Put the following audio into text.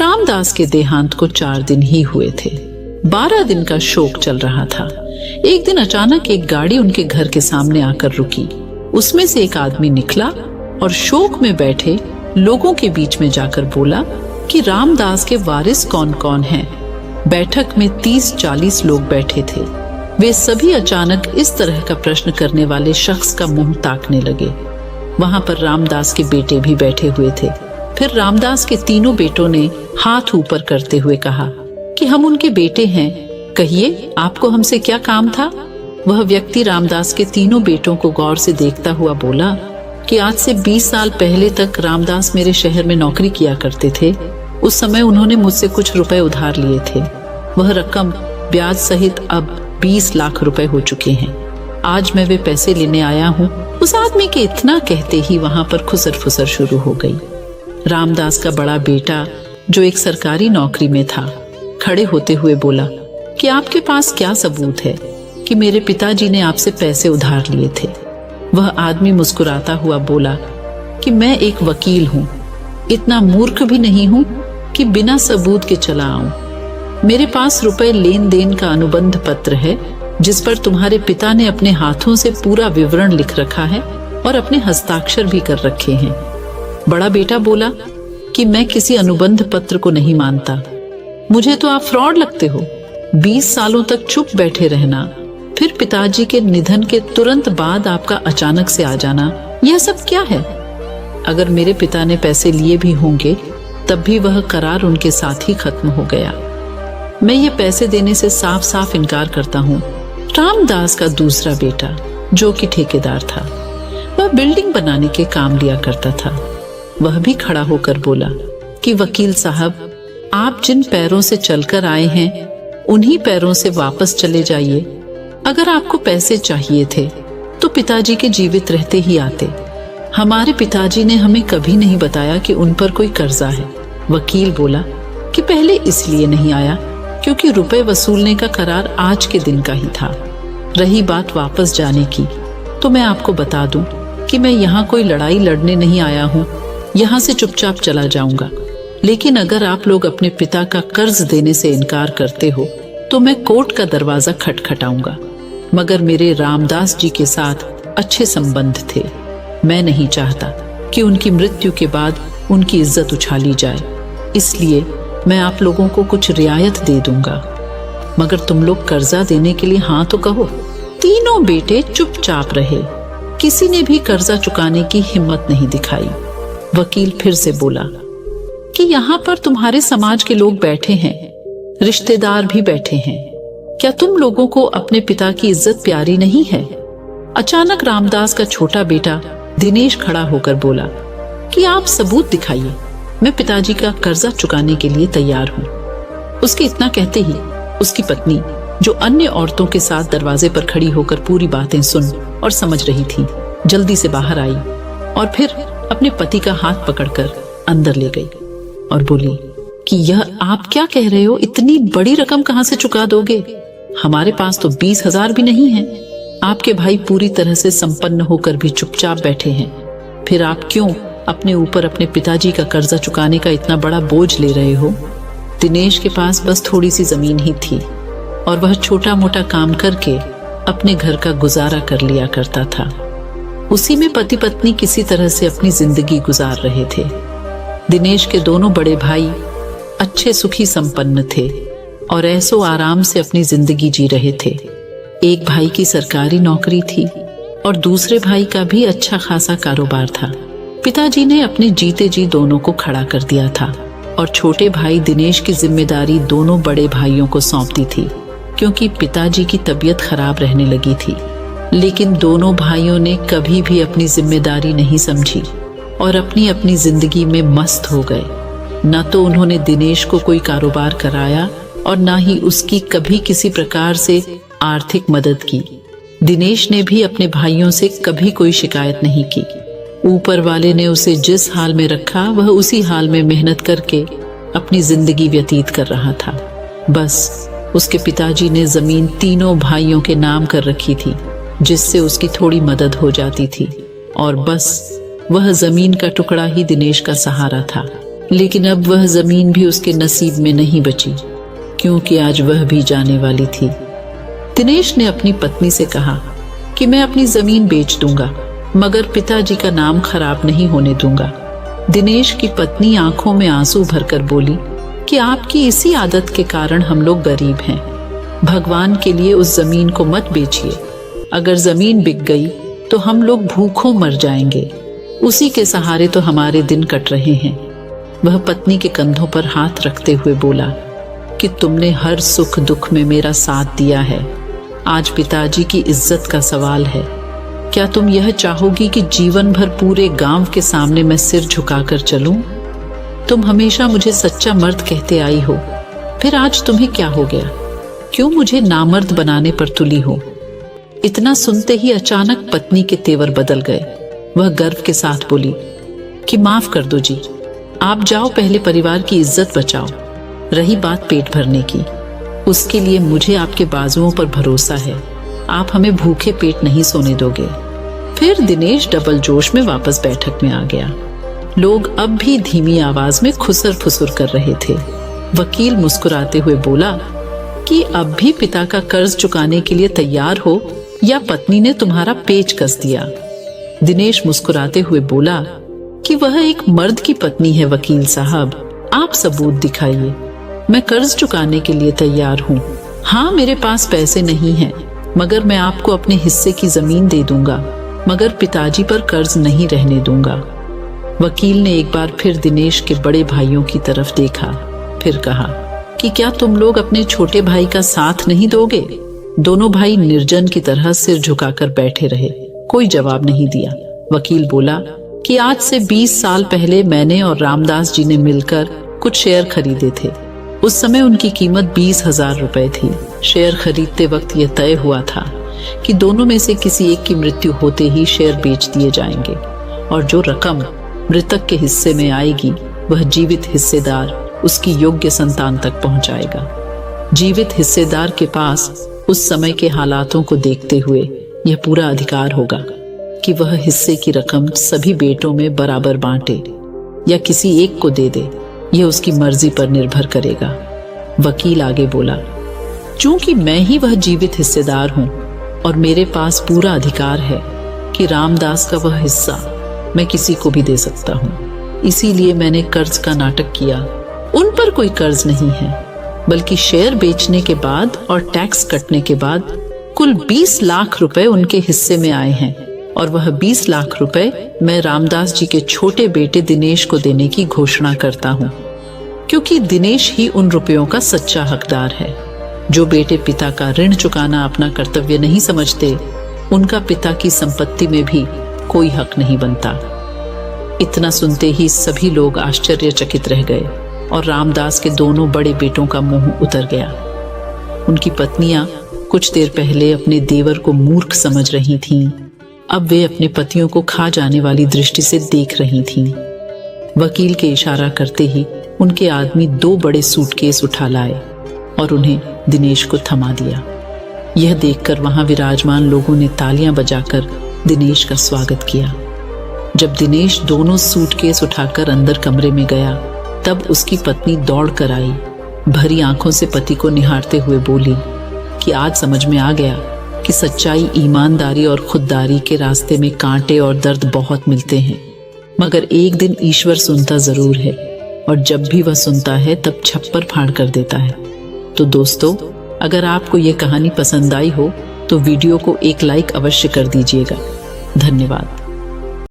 रामदास के देहांत को 4 दिन ही हुए थे। 12 दिन का शोक चल रहा था। एक दिन अचानक एक गाड़ी उनके घर के सामने आकर रुकी। उसमें से एक आदमी निकला और शोक में बैठे लोगों के बीच में जाकर बोला कि रामदास के वारिस कौन कौन हैं। बैठक में 30-40 लोग बैठे थे। वे सभी अचानक इस तरह का प्रश्न करने वाले शख्स का मुंह ताकने लगे। वहां पर रामदास के बेटे भी बैठे हुए थे। फिर रामदास के तीनों बेटों ने हाथ ऊपर करते हुए कहा कि हम उनके बेटे हैं, कहिए आपको हमसे क्या काम था। वह व्यक्ति रामदास के तीनों बेटों को गौर से देखता हुआ बोला कि आज से 20 साल पहले तक रामदास मेरे शहर में नौकरी किया करते थे। उस समय उन्होंने मुझसे कुछ रुपए उधार लिए थे। वह रकम ब्याज सहित अब 20 लाख रुपए हो चुके हैं। आज मैं वे पैसे लेने आया हूँ। उस आदमी के इतना कहते ही वहां पर खुसर फुसर शुरू हो गई। रामदास का बड़ा बेटा जो एक सरकारी नौकरी में था, खड़े होते हुए बोला कि आपके पास क्या सबूत है कि मेरे पिताजी ने आपसे पैसे उधार लिए थे। वह आदमी मुस्कुराता हुआ बोला कि मैं एक वकील हूँ, इतना मूर्ख भी नहीं हूँ कि बिना सबूत के चला आऊं। मेरे पास रुपए लेन देन का अनुबंध पत्र है जिस पर तुम्हारे पिता ने अपने हाथों से पूरा विवरण लिख रखा है और अपने हस्ताक्षर भी कर रखे हैं। बड़ा बेटा बोला कि मैं किसी अनुबंध पत्र को नहीं मानता, मुझे तो आप फ्रॉड लगते हो। 20 सालों तक चुप बैठे रहना, फिर पिताजी के निधन के तुरंत बाद आपका अचानक से आ जाना, यह सब क्या है। अगर मेरे पिता ने पैसे लिए भी होंगे तब भी वह करार उनके साथ ही खत्म हो गया। मैं ये पैसे देने से साफ साफ इनकार करता हूँ। रामदास का दूसरा बेटा जो कि ठेकेदार था, वह बिल्डिंग बनाने के काम लिया करता था। वह भी खड़ा होकर बोला कि वकील साहब, आप जिन पैरों से चलकर आए हैं उन्हीं पैरों से वापस चले जाइए। अगर आपको पैसे चाहिए थे तो पिताजी के जीवित रहते ही आते। हमारे पिताजी ने हमें कभी नहीं बताया कि उन पर कोई कर्जा है। वकील बोला कि पहले इसलिए नहीं आया क्योंकि रुपए वसूलने का करार आज के दिन का ही था। रही बात वापस जाने की, तो मैं आपको बता दूं कि मैं यहाँ कोई लड़ाई लड़ने नहीं आया हूँ। यहाँ से चुपचाप चला जाऊंगा। लेकिन अगर आप लोग अपने पिता का कर्ज देने से इनकार करते हो तो मैं कोर्ट का दरवाजा खटखटाऊंगा। मगर मेरे रामदास जी के साथ अच्छे संबंध थे। मैं नहीं चाहता कि उनकी मृत्यु के बाद उनकी इज्जत उछाली जाए, इसलिए मैं आप लोगों को कुछ रियायत दे दूंगा। मगर तुम लोग कर्जा देने के लिए हाँ तो कहो। तीनों बेटे चुपचाप रहे, किसी ने भी कर्जा चुकाने की हिम्मत नहीं दिखाई। वकील फिर से बोला कि यहाँ पर तुम्हारे समाज के लोग बैठे हैं, रिश्तेदार भी बैठे हैं, क्या तुम लोगों को अपने पिता की इज्जत प्यारी नहीं है। अचानक रामदास का छोटा बेटा दिनेश खड़ा होकर बोला कि आप सबूत दिखाइए, मैं पिताजी का कर्जा चुकाने के लिए तैयार हूँ। उसके इतना कहते ही उसकी पत्नी, जो अन्य औरतों के साथ दरवाजे पर खड़ी होकर पूरी बातें सुन और समझ रही थी, जल्दी से बाहर आई और फिर अपने पति का हाथ पकड़कर अंदर ले गई और बोली कि यह आप क्या कह रहे हो, इतनी बड़ी रकम कहां से चुका दोगे। हमारे पास तो 20,000 भी नहीं है। आपके भाई पूरी तरह से संपन्न होकर भी चुपचाप बैठे हैं, फिर आप क्यों अपने ऊपर अपने पिताजी का कर्जा चुकाने का इतना बड़ा बोझ ले रहे हो। दिनेश के पास बस थोड़ी सी जमीन ही थी और वह छोटा मोटा काम करके अपने घर का गुजारा कर लिया करता था। उसी में पति पत्नी किसी तरह से अपनी जिंदगी गुजार रहे थे। दिनेश के दोनों बड़े भाई अच्छे सुखी संपन्न थे और ऐसो आराम से अपनी जिंदगी जी रहे थे। एक भाई की सरकारी नौकरी थी और दूसरे भाई का भी अच्छा खासा कारोबार था। पिताजी ने अपने जीते जी दोनों को खड़ा कर दिया था और छोटे भाई दिनेश की जिम्मेदारी दोनों बड़े भाइयों को सौंप दी थी, क्योंकि पिताजी की तबीयत खराब रहने लगी थी। लेकिन दोनों भाइयों ने कभी भी अपनी जिम्मेदारी नहीं समझी और अपनी अपनी जिंदगी में मस्त हो गए। न तो उन्होंने दिनेश को कोई कारोबार कराया और न ही उसकी कभी किसी प्रकार से आर्थिक मदद की। दिनेश ने भी अपने भाइयों से कभी कोई शिकायत नहीं की। ऊपर वाले ने उसे जिस हाल में रखा वह उसी हाल में मेहनत करके अपनी जिंदगी व्यतीत कर रहा था। बस उसके पिताजी ने जमीन तीनों भाइयों के नाम कर रखी थी, जिससे उसकी थोड़ी मदद हो जाती थी और बस वह जमीन का टुकड़ा ही दिनेश का सहारा था। लेकिन अब वह जमीन भी उसके नसीब में नहीं बची, क्योंकि आज वह भी जाने वाली थी। दिनेश ने अपनी पत्नी से कहा कि मैं अपनी जमीन बेच दूंगा, मगर पिताजी का नाम खराब नहीं होने दूंगा। दिनेश की पत्नी आंखों में आंसू भरकर बोली कि आपकी इसी आदत के कारण हम लोग गरीब हैं। भगवान के लिए उस जमीन को मत बेचिए। अगर जमीन बिक गई तो हम लोग भूखों मर जाएंगे। उसी के सहारे तो हमारे दिन कट रहे हैं। वह पत्नी के कंधों पर हाथ रखते हुए बोला कि तुमने हर सुख दुख में मेरा साथ दिया है। आज पिताजी की इज्जत का सवाल है। क्या तुम यह चाहोगी कि जीवन भर पूरे गांव के सामने मैं सिर झुकाकर चलूं? तुम हमेशा मुझे सच्चा मर्द कहते आई हो, फिर आज तुम्हें क्या हो गया? क्यों मुझे नामर्द बनाने पर तुली हो? इतना सुनते ही अचानक पत्नी के तेवर बदल गए। वह गर्व के साथ बोली कि माफ कर दो जी, आप जाओ, पहले परिवार की इज्जत बचाओ। रही बात पेट भरने की, उसके लिए मुझे आपके बाजुओं पर भरोसा है। आप हमें भूखे पेट नहीं सोने दोगे। फिर दिनेश डबल जोश में वापस बैठक में आ गया। लोग अब भी धीमी आवाज में खुसर फुसुर कर रहे थे। वकील मुस्कुराते हुए बोला कि अब भी पिता का कर्ज चुकाने के लिए तैयार हो या पत्नी ने तुम्हारा पेच कस दिया? दिनेश मुस्कुराते हुए बोला कि वह एक मर्द की पत्नी है वकील साहब, आप सबूत दिखाइए। मैं कर्ज चुकाने के लिए तैयार हूँ। हाँ, मेरे पास पैसे नहीं हैं, मगर मैं आपको अपने हिस्से की जमीन दे दूंगा, मगर पिताजी पर कर्ज नहीं रहने दूंगा। वकील ने एक बार फिर दिनेश के बड़े भाइयों की तरफ देखा, फिर कहा कि क्या तुम लोग अपने छोटे भाई का साथ नहीं दोगे? दोनों भाई निर्जन की तरह सिर झुकाकर बैठे रहे, कोई जवाब नहीं दिया। वकील बोला कि आज से 20 साल पहले मैंने और रामदास जी ने मिलकर कुछ शेयर खरीदे थे। उस समय उनकी कीमत 20,000 रुपए थी। शेयर खरीदते वक्त यह तय हुआ था कि दोनों में से किसी एक की मृत्यु होते ही शेयर बेच दिए जाएंगे और जो रकम मृतक के हिस्से में आएगी वह जीवित हिस्सेदार उसकी योग्य संतान तक पहुंचाएगा। जीवित हिस्सेदार के पास उस समय के हालातों को देखते हुए यह पूरा अधिकार होगा कि वह हिस्से की रकम सभी बेटों में बराबर बांटे या किसी एक को दे दे। यह उसकी मर्जी पर निर्भर करेगा। वकील आगे बोला, चूंकि मैं ही वह जीवित हिस्सेदार हूं और मेरे पास पूरा अधिकार है कि रामदास का वह हिस्सा मैं किसी को भी दे सकता हूं, इसीलिए मैंने कर्ज का नाटक किया। उन पर कोई कर्ज नहीं है, बल्कि शेयर बेचने के बाद और टैक्स कटने के बाद कुल 20 लाख रुपए उनके हिस्से में आए हैं और वह 20 लाख रुपए मैं रामदास जी के छोटे बेटे दिनेश को देने की घोषणा करता हूं, क्योंकि दिनेश ही उन रुपयों का सच्चा हकदार है। जो बेटे पिता का ऋण चुकाना अपना कर्तव्य नहीं समझते, उनका पिता की संपत्ति में भी कोई हक नहीं बनता। इतना सुनते ही सभी लोग आश्चर्यचकित रह गए और रामदास के दोनों बड़े बेटों का मुंह उतर गया। उनकी पत्नियां कुछ देर पहले अपने देवर को मूर्ख समझ रही थीं, अब वे अपने पतियों को खा जाने वाली दृष्टि से देख रही थीं। वकील के इशारा करते ही उनके आदमी 2 बड़े सूटकेस उठा लाए और उन्हें दिनेश को थमा दिया। यह देखकर वहां विराजमान लोगों ने तालियां बजाकर दिनेश का स्वागत किया। जब दिनेश दोनों सूटकेस उठाकर अंदर कमरे में गया, तब उसकी पत्नी दौड़ कर आई। भरी आंखों से पति को निहारते हुए बोली कि आज समझ में आ गया कि सच्चाई, ईमानदारी और खुददारी के रास्ते में कांटे और दर्द बहुत मिलते हैं, मगर एक दिन ईश्वर सुनता जरूर है और जब भी वह सुनता है तब छप्पर फाड़ कर देता है। तो दोस्तों, अगर आपको ये कहानी पसंद आई हो तो वीडियो को एक लाइक अवश्य कर दीजिएगा। धन्यवाद।